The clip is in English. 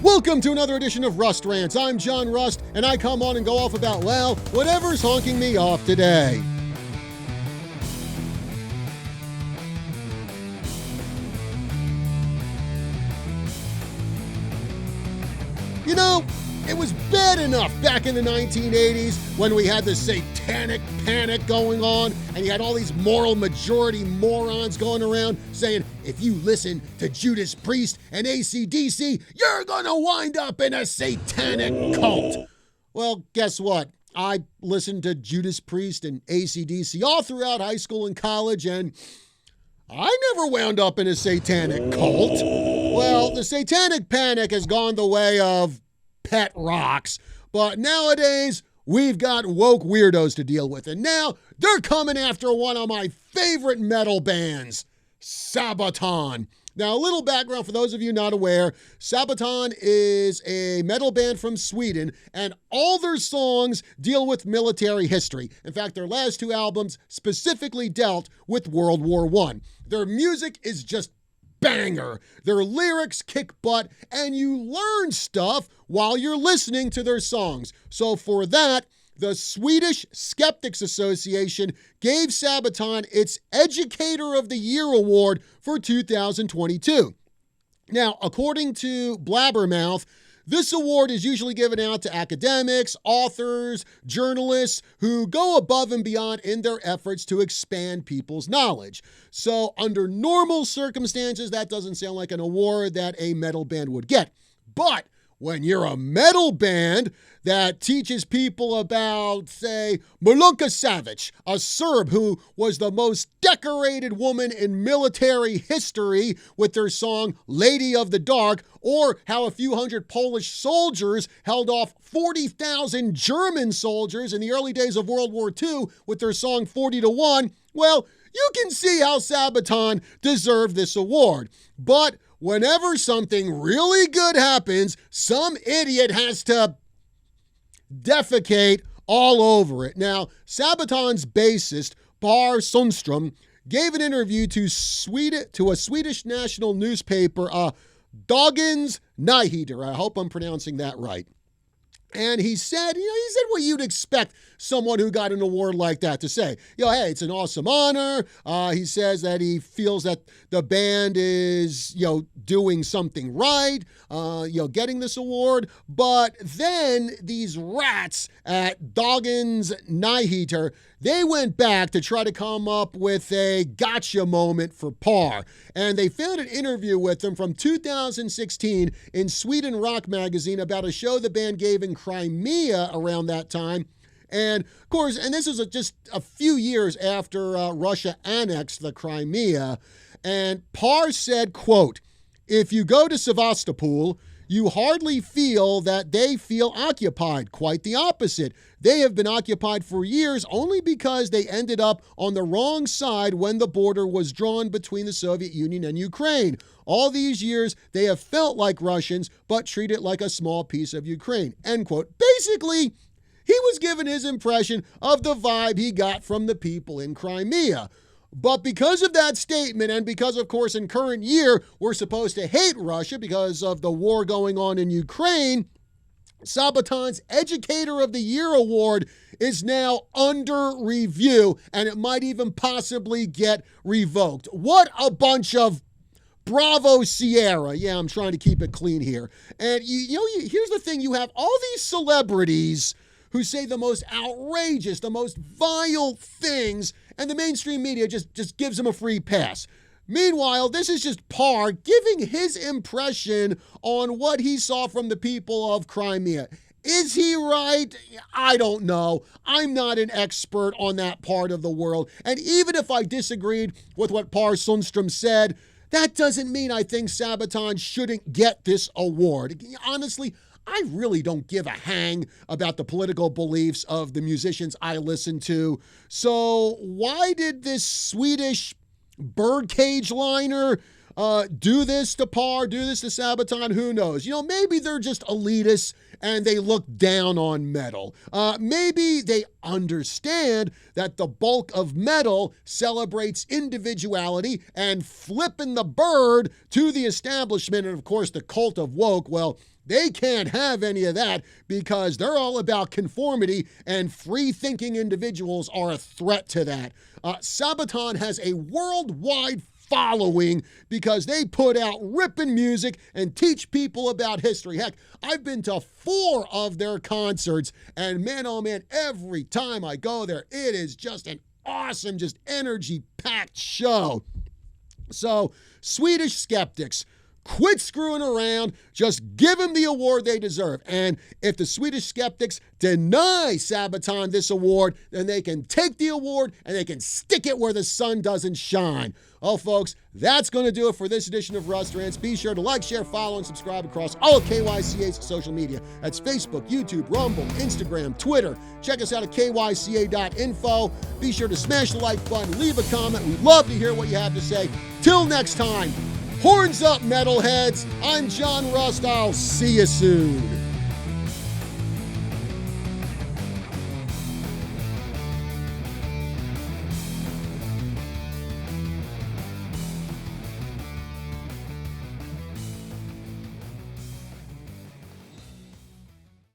Welcome to another edition of Rust Rants. I'm John Rust, and I come on and go off about, well, whatever's honking me off today. You know, it was bad enough back in the 1980s when we had the satanic panic going on and you had all these moral majority morons going around saying, if you listen to Judas Priest and AC/DC, you're gonna wind up in a satanic cult. Well, guess what? I listened to Judas Priest and AC/DC all throughout high school and college, and I never wound up in a satanic cult. Well, the satanic panic has gone the way of pet rocks, but nowadays we've got woke weirdos to deal with, and now they're coming after one of my favorite metal bands, Sabaton. Now, a little background for those of you not aware, Sabaton is a metal band from Sweden, and all their songs deal with military history. In fact, their last two albums specifically dealt with World War I. Their music is just banger. Their lyrics kick butt, and you learn stuff while you're listening to their songs. So for that, the Swedish Skeptics Association gave Sabaton its Educator of the Year award for 2022. Now, according to Blabbermouth, this award is usually given out to academics, authors, journalists who go above and beyond in their efforts to expand people's knowledge. So under normal circumstances, that doesn't sound like an award that a metal band would get. But when you're a metal band that teaches people about, say, Milunka Savic, a Serb who was the most decorated woman in military history with their song Lady of the Dark, or how a few hundred Polish soldiers held off 40,000 German soldiers in the early days of World War II with their song 40-1, well, you can see how Sabaton deserved this award. But whenever something really good happens, some idiot has to defecate all over it. Now, Sabaton's bassist, Per Sundström, gave an interview to a Swedish national newspaper, Dagens Nyheter. I hope I'm pronouncing that right. And he said what you'd expect someone who got an award like that to say. Hey, it's an awesome honor. He says that he feels that the band is, doing something right, getting this award. But then these rats at Dagens Nyheter, they went back to try to come up with a gotcha moment for Par. And they found an interview with him from 2016 in Sweden Rock Magazine about a show the band gave in Crimea around that time. And of course, and this was just a few years after Russia annexed the Crimea. And Par said, quote, "If you go to Sevastopol, you hardly feel that they feel occupied. Quite the opposite. They have been occupied for years only because they ended up on the wrong side when the border was drawn between the Soviet Union and Ukraine. All these years, they have felt like Russians, but treated like a small piece of Ukraine." End quote. Basically, he was given his impression of the vibe he got from the people in Crimea. But because of that statement, and because, of course, in current year, we're supposed to hate Russia because of the war going on in Ukraine, Sabaton's Educator of the Year award is now under review, and it might even possibly get revoked. What a bunch of Bravo Sierra. Yeah, I'm trying to keep it clean here. And here's the thing. You have all these celebrities who say the most outrageous, the most vile things, and the mainstream media just gives them a free pass. Meanwhile, this is just Par giving his impression on what he saw from the people of Crimea. Is he right? I don't know. I'm not an expert on that part of the world. And even if I disagreed with what Per Sundström said, that doesn't mean I think Sabaton shouldn't get this award. Honestly, I really don't give a hang about the political beliefs of the musicians I listen to. So why did this Swedish birdcage liner do this to Par, do this to Sabaton? Who knows? Maybe they're just elitists and they look down on metal. Maybe they understand that the bulk of metal celebrates individuality, and flipping the bird to the establishment and, of course, the cult of woke, well, They can't have any of that because they're all about conformity, and free-thinking individuals are a threat to that. Sabaton has a worldwide following because they put out ripping music and teach people about history. Heck, I've been to 4 of their concerts, and man, oh man, every time I go there, it is just an awesome, just energy-packed show. So, Swedish skeptics, quit screwing around. Just give them the award they deserve. And if the Swedish skeptics deny Sabaton this award, then they can take the award and they can stick it where the sun doesn't shine. Oh, folks, that's going to do it for this edition of Rust Rants. Be sure to like, share, follow, and subscribe across all of KYCA's social media. That's Facebook, YouTube, Rumble, Instagram, Twitter. Check us out at kyca.info. Be sure to smash the like button, leave a comment. We'd love to hear what you have to say. Till next time, horns up, metalheads. I'm John Rust. I'll see you soon.